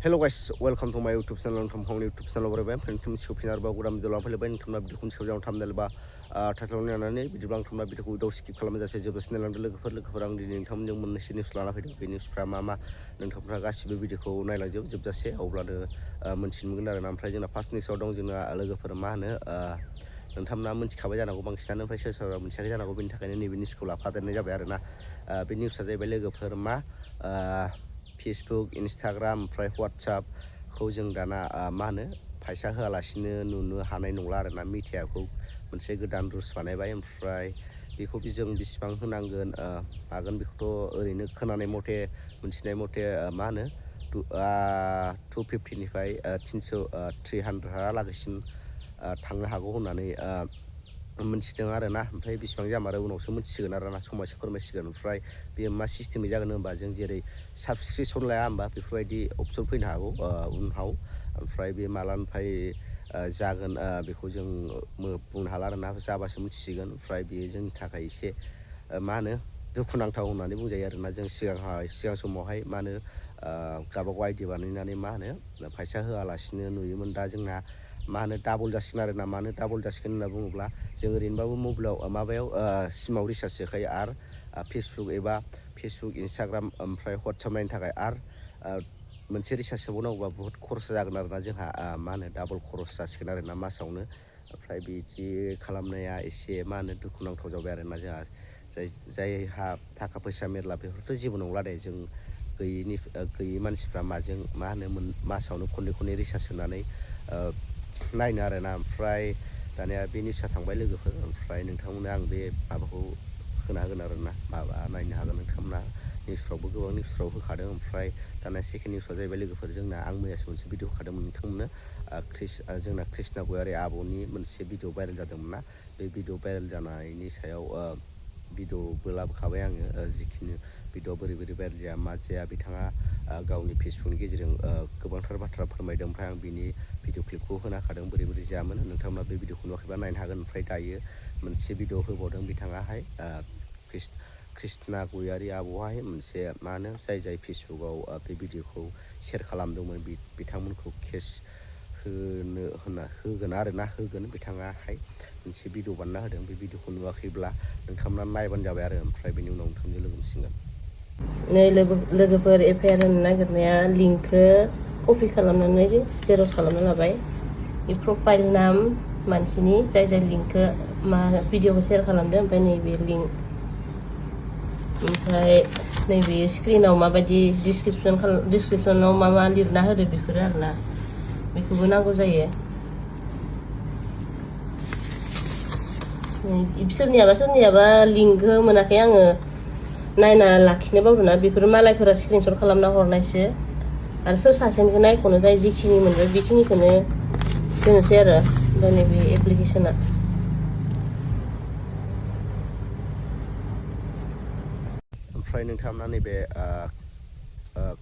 Hello guys, welcome to my YouTube channel. From YouTube channel berapa friend skipin arba gudam dalam film ini thumna video kun skipjang thumbnail ba title ni anane video bang thumna video without skip खालामनाय जासे जेबो channel आंदो लोगोफोर आं दिनै नोंथांमोनजों मोननैसो news लाना फैदों बे निउसफ्रा मा नोंथांफ्रा गासिबो भिडिअखौ नायलांजोब जोबजासे अब्लानो मोनथिनो मोनगोन आरो ना ओमफ्राय जोंना फार्स्ट निउसआव दं जोंना लोगोफोर मा होनो नोंथांमोना मोनथिखाबाय जानांगौ बांसिनानो ओमफ्राय सोर सोरबा मोनथियाखै जानांगौ बेनि थाखायनो नैबे निउसखौ लाफादेरनाय जाबाय आरो ना बे निउसआ जाहैबाय लोगोफोर मा फेसबुक इन्सटाग्राम ओमफ्राय WhatsApp खौ जों दाना मा होनो फैसा होआलासिनो नुनो हानाय नंला आरो ना मिडियाखौ मोनसे गोदान रुल्स बानायबाय ओमफ्राय बेखौ जों बेसेबां होनांगोन हागोन बेखौथ' ओरैनो खोनानाय मथे मोनथिनाय मथे मा होनो 250 निफ्राय 300 लागैसिम थांनो हागौ होननानै मोनथिदों आरो ना ओमफ्राय बेसेबां जामारो उनावसो मोनथिसिगोन आरो ना समासो फोरमायसिगोन ओमफ्राय बेयो मा सिस्टेमै जागोन होनबा जों जेरै साबस्क्रिपसन लाया होमबा बेफोरबायदि अपसन फैनो हागौ उनाव ओमफ्राय बे मालानिफ्राय जागोन बेखौ जों बुंनो हाला आरो ना जाबासो मिथिसिगोन ओमफ्राय बेयो जोंनि थाखाय एसे मा होनो दुखुनांथाव होननानै बुंजायो आरो ना जों सिगां समावहाय मा होनो गावबागाव आइडि बानायनानै मा होनो फैसा होआलासिनो नुयोमोन दा जोंना मा होनो डाबल जासिगोन आरो ना मानो डाबल जासिगोन होनना बुङोब्ला जों ओरैनोबाबो मबाइलाव माबायाव सिमाव रिसार्ज सोखायो आरो फेसबुक इन्सटाग्राम ओमफ्राय WhatsApp नायनो थाखाय आरो मोनसे रिसार्ज सोबावनांगौबा बुहुत खरसा जागोन आरो ना जोंहा मा होनो डाबल खरस जासिगोन आरो ना मासावनो ओमफ्राय बिदि खालामनाया एसे मा होनो दुखुनांथाव जाबाय आरो ना जोंहा जायहा थाखा फैसा मेरला बेफोरथ' जेबो नंला दे जों गैयि मानसिफ्रा माजों मा होनो मासावनो खननै रिसार्ज सोनानै नायनो आरो ना ओमफ्राय दानिया बे निउसआ थांबाय लोगोफोर ओमफ्राय नोंथांमोननो आं बे माबाखौ होना होगोन आरो ना नायनो हागोन नोंथांमोना निउसफ्रावबो गोबां निउसफ्राव होखादों ओमफ्राय दाना सेकेन्ड निउसआ जाहैबाय लोगोफोर जोंना आं मैयासो मोनसे भिडिअ होखादोंमोन नोंथांमोननो जोंना कृष्णा गयारी आब'नि मोनसे भिडिअ भाइरेल जादोंमोन ना बे भिडिअ भाइरेल जानायनि सायाव भिडिअबो लाबोखाबाय आङो जिखिनि भिडिअ बोरै भाइरेल जाया मा जाया बिथाङा गावनि फेसबुकनि गेजेरजों गोबांथार बाथ्रा फोरमायदों ओमफ्राय आं बिनि भिडिअ क्लिपखौ होखादों बोरै जायामोन नोंथांमोना बे भिडिअखौ नुवाखैबा नायनो हागोन ओमफ्राय दायो मोनसे भिडिअ होबावदों बिथाङाहाय कृष्णा गयारी आब'हाय मोनसे मा होनो जाय फेसबुकाव बे भिडिअखौ शेयार खालामदोंमोन बिथांमोनखौ केस होगोन आरो ना होगोन बिथाङाहाय मोनसे भिडिअ बानायना होदों बे भिडिअखौ नुवाखैब्ला नोंथांमोना नायबानो जाबाय आरो ओमफ्राय बेनि उनाव नोंथांजों लोगो मोनसिगोन नै लोगोफोर FIR होनो नागिरनाया लिंकखौ कपि खालामनानै जेरक्स खालामना लाबाय बे प्रफाइल नाम मानसिनि जाय लिंकखौ भिडिअखौ शेयार खालामदों ओमफ्राय नैबे लिंक ओमफ्राय नैबे स्क्रिनाव माबायदि डिसक्रिपसनाव मा लिरना होदो बेफोरो आरोना बेखौबो नांगौ जायो सोरनियाबा लिंकखौ मोनाखै आङो नायना लाखिनो बावदोंना बेफोर मालायफोरा स्क्रिनशट खालामना हरनायसो आरो सोर सासेनिखौ नायख'नो जाय जिखिनि मोनबाय बेखिनिखौनो दोननोसै आरो ओमफ्राय नैबे एप्लिकेसना ओमफ्राय नोंथांमोना नैबे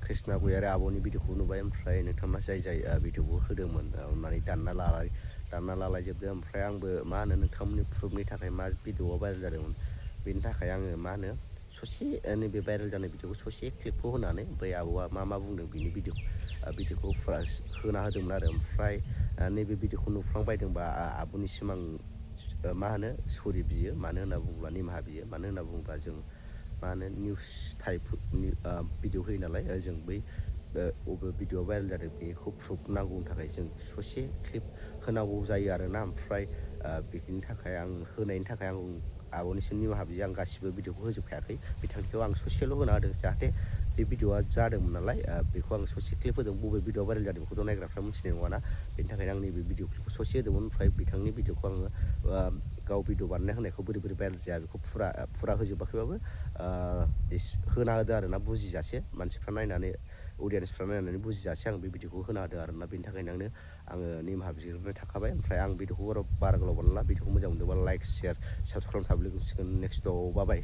कृष्णा गयारी आब'नि भिडिअखौ नुबाय ओमफ्राय नोंथांमोना जाय भिडिअखौ होदोंमोन अननानै दानना लालायजोबदो ओमफ्राय आंबो मा होनो नोंथांमोननि प्रुफनि थाखाय मा भिडिअआ भाइरेल जादोंमोन बेनि थाखाय आङो मा होनो ससे नैबे भाइरेल जानाय भिडिअखौ ससे क्लिपखौ होनानै ओमफ्राय आब'आ मा बुंदों बिनि भिडिअखौ होना होदोंमोन आरो ओमफ्राय नैबे भिडिअखौ नुफ्लांबायदोंबा आब'निसिम आं मा होनो सरि बियो मानो होनना बुङोब्ला निमाहा बियो मानो होनना बुङोब्ला जों मा होनो निउस टाइप भिडिअ होयो नालाय जों बै बबे भिडिअआ भाइरेल जादों बेखौ प्रुफ नांगौनि थाखाय जों ससे क्लिप होनांगौ जायो आरोना ओमफ्राय बेनि थाखाय आं होनायनि थाखाय आं आब'निसिम निमाहा बियो आं गासिबो भिडिअखौ होजोबखायाखै बिथांखिखौ आं ससेल' होना होदों जाहाथे बे भिडिअआ जादोंमोन नालाय बेखौ आं ससे क्लिप होदों बबे भिडिअआ भाइरेल जादों बेखौथ' नायग्राफ्रा मिथिनाय नङाना बेनि थाखायनो आं नैबे भिडिअ क्लिपखौ ससे होदोंमोन ओमफ्राय बिथांनि भिडिअखौ आङो गाव भिडिअ बानायना होनायखौ बोरै भाइरेल जाया बेखौ फुरा होजोबाखैबाबो होना होदो आरो ना बुजिजासे मानसिफ्रा नायनानै अडियेन्सफ्रा नायनानै बुजिजासे आं बे भिडिअखौ होना होदो आरो ना बेनि थाखायनो आङो निमाहा बिग्रोनाय थाखाबाय ओमफ्राय आं भिडिअखौ बारा गोलाव बानायला भिडिअखौ मोजां मोनदोंबा लाइक शेयार साबस्क्राइब खालामना लोगो मोनसिगोन नेक्स्टआव बाय